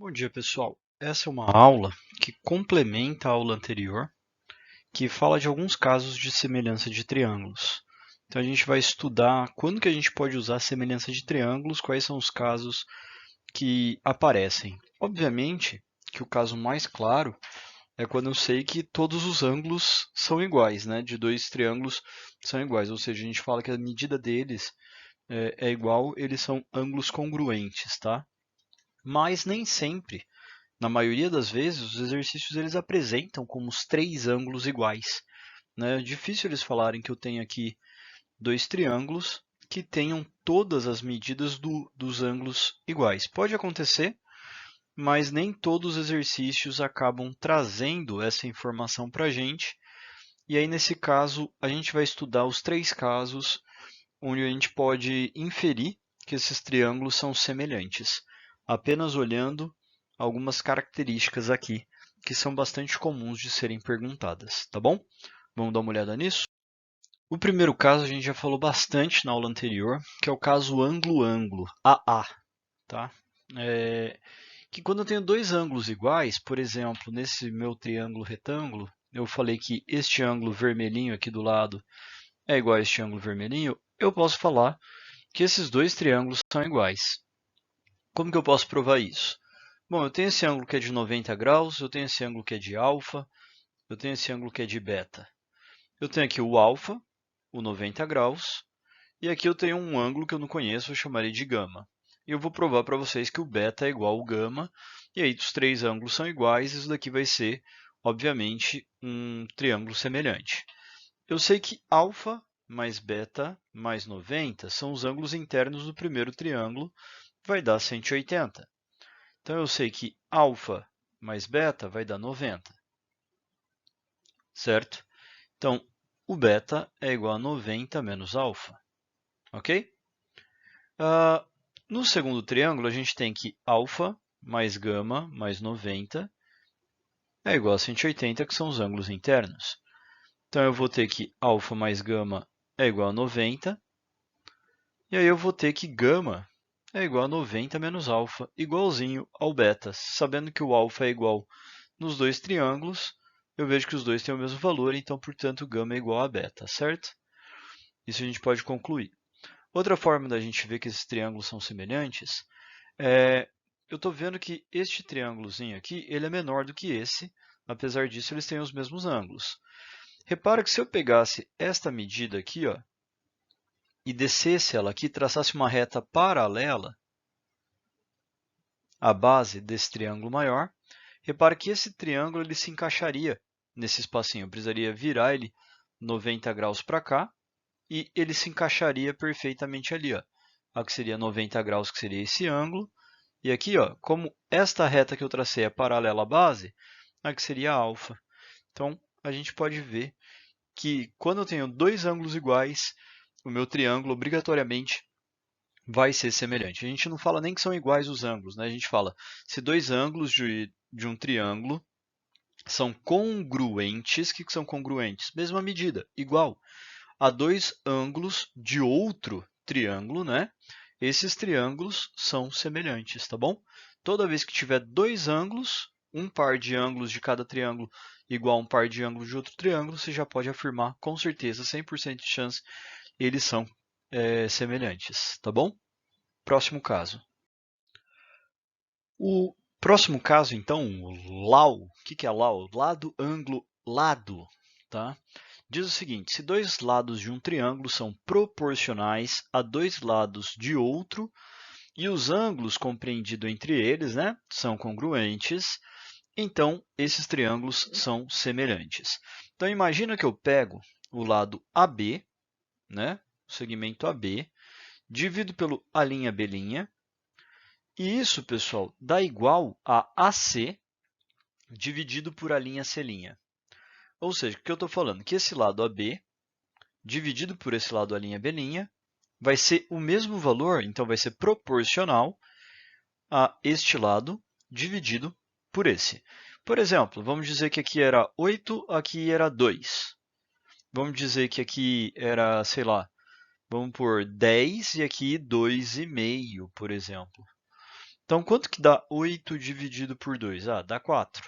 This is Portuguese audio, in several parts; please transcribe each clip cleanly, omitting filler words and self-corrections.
Bom dia, pessoal. Essa é uma aula que complementa a aula anterior, que fala de alguns casos de semelhança de triângulos. Então, a gente vai estudar quando que a gente pode usar semelhança de triângulos, quais são os casos que aparecem. Obviamente que o caso mais claro é quando eu sei que todos os ângulos são iguais, né? De dois triângulos são iguais, ou seja, a gente fala que a medida deles é igual, eles são ângulos congruentes, tá? Mas nem sempre. Na maioria das vezes, os exercícios eles apresentam como os três ângulos iguais, né? É difícil eles falarem que eu tenho aqui dois triângulos que tenham todas as medidas dos ângulos iguais. Pode acontecer, mas nem todos os exercícios acabam trazendo essa informação para a gente. E aí, nesse caso, a gente vai estudar os três casos onde a gente pode inferir que esses triângulos são semelhantes, apenas olhando algumas características aqui que são bastante comuns de serem perguntadas, tá bom? Vamos dar uma olhada nisso? O primeiro caso a gente já falou bastante na aula anterior, que é o caso ângulo-ângulo, AA, tá? Que quando eu tenho dois ângulos iguais, por exemplo, nesse meu triângulo retângulo, eu falei que este ângulo vermelhinho aqui do lado é igual a este ângulo vermelhinho, eu posso falar que esses dois triângulos são iguais. Como que eu posso provar isso? Bom, eu tenho esse ângulo que é de 90 graus, eu tenho esse ângulo que é de alfa, eu tenho esse ângulo que é de beta. Eu tenho aqui o alfa, o 90 graus, e aqui eu tenho um ângulo que eu não conheço, eu chamarei de gama. E eu vou provar para vocês que o beta é igual ao gama, e aí os três ângulos são iguais, isso daqui vai ser, obviamente, um triângulo semelhante. Eu sei que alfa mais beta mais 90 são os ângulos internos do primeiro triângulo, vai dar 180. Então, eu sei que alfa mais beta vai dar 90, certo? Então, o beta é igual a 90 menos alfa, ok? No segundo triângulo, a gente tem que alfa mais gama mais 90 é igual a 180, que são os ângulos internos. Então, eu vou ter que alfa mais gama é igual a 90, e aí eu vou ter que gama é igual a 90 menos alfa, igualzinho ao beta. Sabendo que o alfa é igual nos dois triângulos, eu vejo que os dois têm o mesmo valor, então, portanto, gama é igual a beta, certo? Isso a gente pode concluir. Outra forma da gente ver que esses triângulos são semelhantes é... Eu estou vendo que este triângulozinho aqui ele é menor do que esse, apesar disso, eles têm os mesmos ângulos. Repara que se eu pegasse esta medida aqui, ó, e descesse ela aqui, traçasse uma reta paralela à base desse triângulo maior, repara que esse triângulo ele se encaixaria nesse espacinho. Eu precisaria virar ele 90 graus para cá e ele se encaixaria perfeitamente ali. Ó. Aqui seria 90 graus, que seria esse ângulo. E aqui, ó, como esta reta que eu tracei é paralela à base, aqui seria alfa. Então, a gente pode ver que quando eu tenho dois ângulos iguais, o meu triângulo obrigatoriamente vai ser semelhante. A gente não fala nem que são iguais os ângulos, né? A gente fala se dois ângulos de um triângulo são congruentes. O que são congruentes? Mesma medida, igual a dois ângulos de outro triângulo, né? Esses triângulos são semelhantes, tá bom? Toda vez que tiver dois ângulos, um par de ângulos de cada triângulo igual a um par de ângulos de outro triângulo, você já pode afirmar com certeza, 100% de chance, eles são semelhantes, tá bom? Próximo caso. O próximo caso, então, o LAU. O que é LAU? Lado, ângulo, lado. Tá? Diz o seguinte, se dois lados de um triângulo são proporcionais a dois lados de outro e os ângulos compreendidos entre eles, né, são congruentes, então esses triângulos são semelhantes. Então, imagina que eu pego o lado AB, né, o segmento AB, divido pelo A', B', e isso, pessoal, dá igual a AC dividido por A', C'. Ou seja, o que eu estou falando? Que esse lado AB dividido por esse lado A', B' vai ser o mesmo valor, então vai ser proporcional a este lado dividido por esse. Por exemplo, vamos dizer que aqui era 8, aqui era 2. Vamos dizer que aqui era, sei lá, vamos por 10 e aqui 2,5, por exemplo. Então, quanto que dá 8 dividido por 2? Ah, dá 4.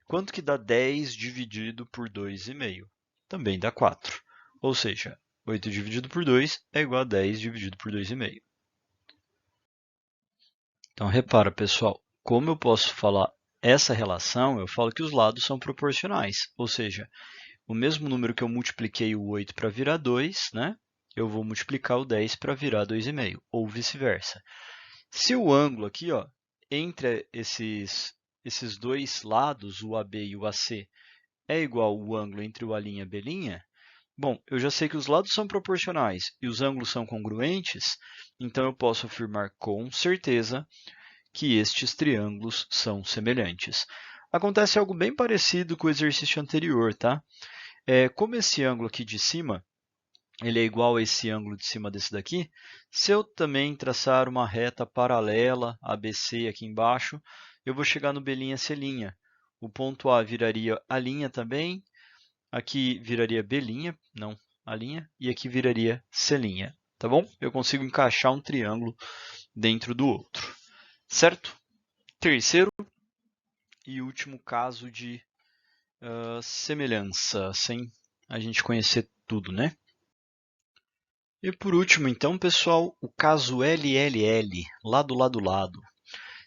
Quanto que dá 10 dividido por 2,5? Também dá 4. Ou seja, 8 dividido por 2 é igual a 10 dividido por 2,5. Então, repara, pessoal, como eu posso falar essa relação, eu falo que os lados são proporcionais. Ou seja, o mesmo número que eu multipliquei o 8 para virar 2, né? Eu vou multiplicar o 10 para virar 2,5, ou vice-versa. Se o ângulo aqui, ó, entre esses dois lados, o AB e o AC, é igual ao ângulo entre o A' e B', bom, eu já sei que os lados são proporcionais e os ângulos são congruentes, então eu posso afirmar com certeza que estes triângulos são semelhantes. Acontece algo bem parecido com o exercício anterior, tá? Como esse ângulo aqui de cima ele é igual a esse ângulo de cima desse daqui, se eu também traçar uma reta paralela ABC aqui embaixo, eu vou chegar no B'C'. O ponto A viraria A' também, aqui viraria B', não A', e aqui viraria C', tá bom? Eu consigo encaixar um triângulo dentro do outro, certo? Terceiro e último caso de semelhança, sem a gente conhecer tudo, né? E por último, então, pessoal, o caso LLL, lado, lado, lado.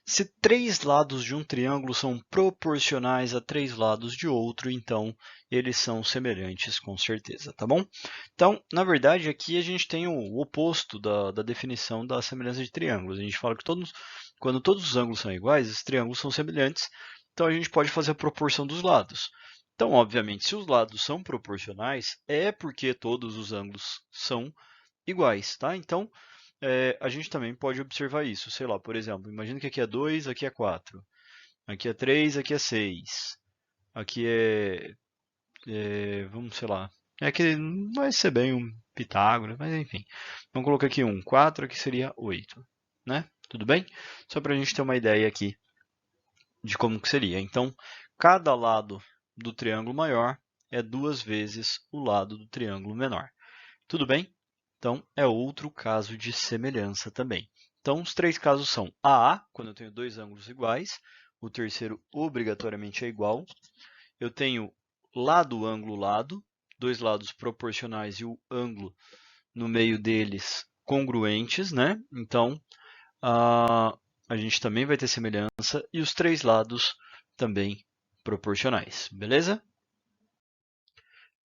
Se três lados de um triângulo são proporcionais a três lados de outro, então eles são semelhantes com certeza, tá bom? Então, na verdade, aqui a gente tem o oposto da definição da semelhança de triângulos. A gente fala que quando todos os ângulos são iguais, os triângulos são semelhantes, então a gente pode fazer a proporção dos lados. Então, obviamente, se os lados são proporcionais, é porque todos os ângulos são iguais, tá? Então, a gente também pode observar isso. Sei lá, por exemplo, imagina que aqui é 2, aqui é 4. Aqui é 3, aqui é 6. Aqui vamos, sei lá, que não vai ser bem um Pitágoras, mas enfim. Vamos colocar aqui 1, 4, aqui seria 8, né? Tudo bem? Só para a gente ter uma ideia aqui de como que seria. Então, cada lado do triângulo maior é 2 vezes o lado do triângulo menor. Tudo bem? Então, é outro caso de semelhança também. Então, os três casos são AA, quando eu tenho dois ângulos iguais. O terceiro, obrigatoriamente, é igual. Eu tenho lado, ângulo, lado. Dois lados proporcionais e o ângulo no meio deles congruentes, né? Então, a gente também vai ter semelhança. E os três lados também proporcionais, beleza?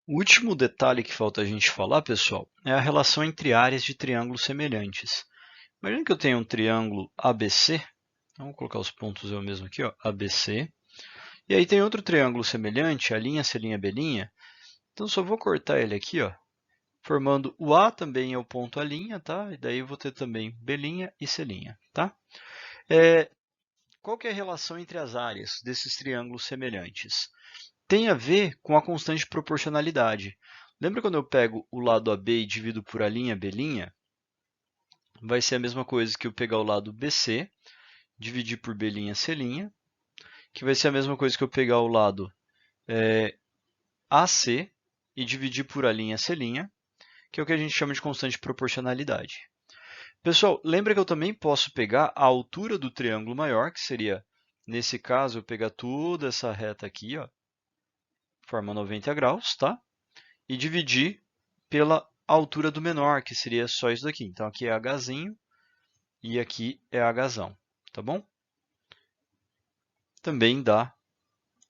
O último detalhe que falta a gente falar, pessoal, é a relação entre áreas de triângulos semelhantes. Imagina que eu tenho um triângulo ABC, vamos colocar os pontos eu mesmo aqui, ó, ABC, e aí tem outro triângulo semelhante, A', C', B', então só vou cortar ele aqui, ó, formando o A também é o ponto A', tá? E daí eu vou ter também B' e C', tá? Qual que é a relação entre as áreas desses triângulos semelhantes? Tem a ver com a constante de proporcionalidade. Lembra quando eu pego o lado AB e divido por A', B'? Vai ser a mesma coisa que eu pegar o lado BC, dividir por B', C', que vai ser a mesma coisa que eu pegar o lado AC e dividir por A', C', que é o que a gente chama de constante de proporcionalidade. Pessoal, lembra que eu também posso pegar a altura do triângulo maior, que seria, nesse caso, eu pegar toda essa reta aqui, ó, forma 90 graus, tá? E dividir pela altura do menor, que seria só isso daqui. Então, aqui é Hzinho e aqui é Hzão, tá bom? Também dá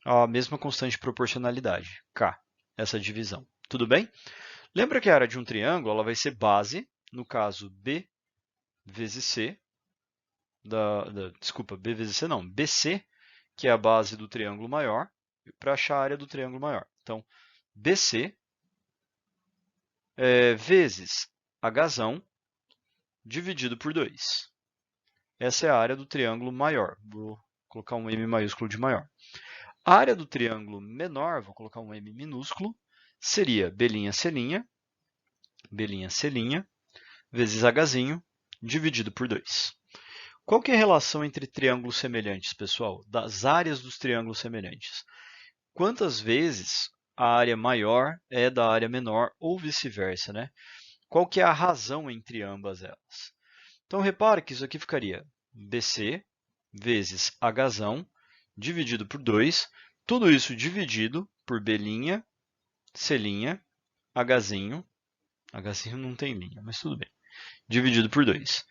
a mesma constante de proporcionalidade, K, essa divisão. Tudo bem? Lembra que a área de um triângulo ela vai ser base, no caso B vezes C, desculpa, B vezes C não, BC, que é a base do triângulo maior, para achar a área do triângulo maior. Então, BC vezes Hzão dividido por 2. Essa é a área do triângulo maior. Vou colocar um M maiúsculo de maior. A área do triângulo menor, vou colocar um M minúsculo, seria B'C', B'C', vezes Hzinho, dividido por 2. Qual que é a relação entre triângulos semelhantes, pessoal? Das áreas dos triângulos semelhantes. Quantas vezes a área maior é da área menor ou vice-versa, né? Qual que é a razão entre ambas elas? Então, repare que isso aqui ficaria BC vezes H dividido por 2, tudo isso dividido por B', C', H', H' não tem linha, mas tudo bem, dividido por 2.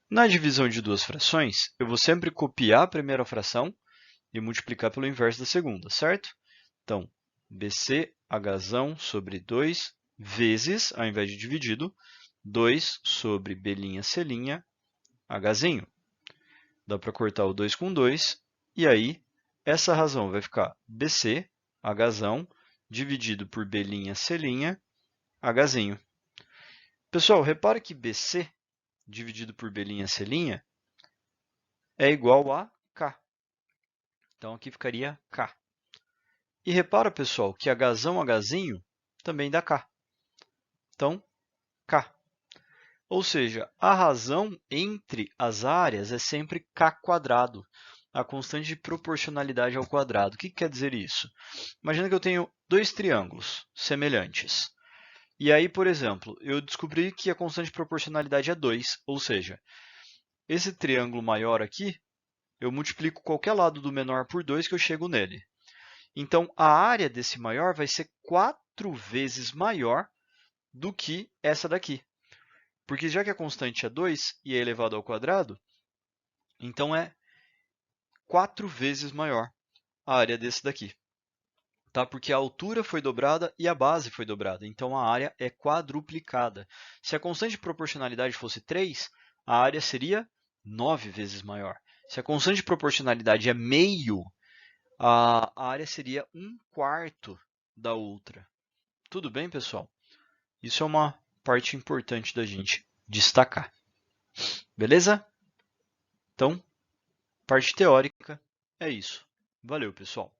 Na divisão de duas frações, eu vou sempre copiar a primeira fração e multiplicar pelo inverso da segunda, certo? Então, BC H sobre 2 vezes, ao invés de dividido, 2 sobre B', C', H'. Dá para cortar o 2 com 2, e aí essa razão vai ficar BC, H' dividido por B', C', H'. Pessoal, repara que BC dividido por B', C' é igual a K. Então, aqui ficaria K. E repara, pessoal, que H' também dá K. Então, K. Ou seja, a razão entre as áreas é sempre K², a constante de proporcionalidade ao quadrado. O que quer dizer isso? Imagina que eu tenho dois triângulos semelhantes. E aí, por exemplo, eu descobri que a constante de proporcionalidade é 2, ou seja, esse triângulo maior aqui, eu multiplico qualquer lado do menor por 2 que eu chego nele. Então, a área desse maior vai ser 4 vezes maior do que essa daqui. Porque já que a constante é 2 e é elevado ao quadrado, então é 4 vezes maior a área desse daqui. Tá? Porque a altura foi dobrada e a base foi dobrada. Então, a área é quadruplicada. Se a constante de proporcionalidade fosse 3, a área seria 9 vezes maior. Se a constante de proporcionalidade é meio, a área seria 1/4 da outra. Tudo bem, pessoal? Isso é uma parte importante da gente destacar. Beleza? Então, parte teórica é isso. Valeu, pessoal!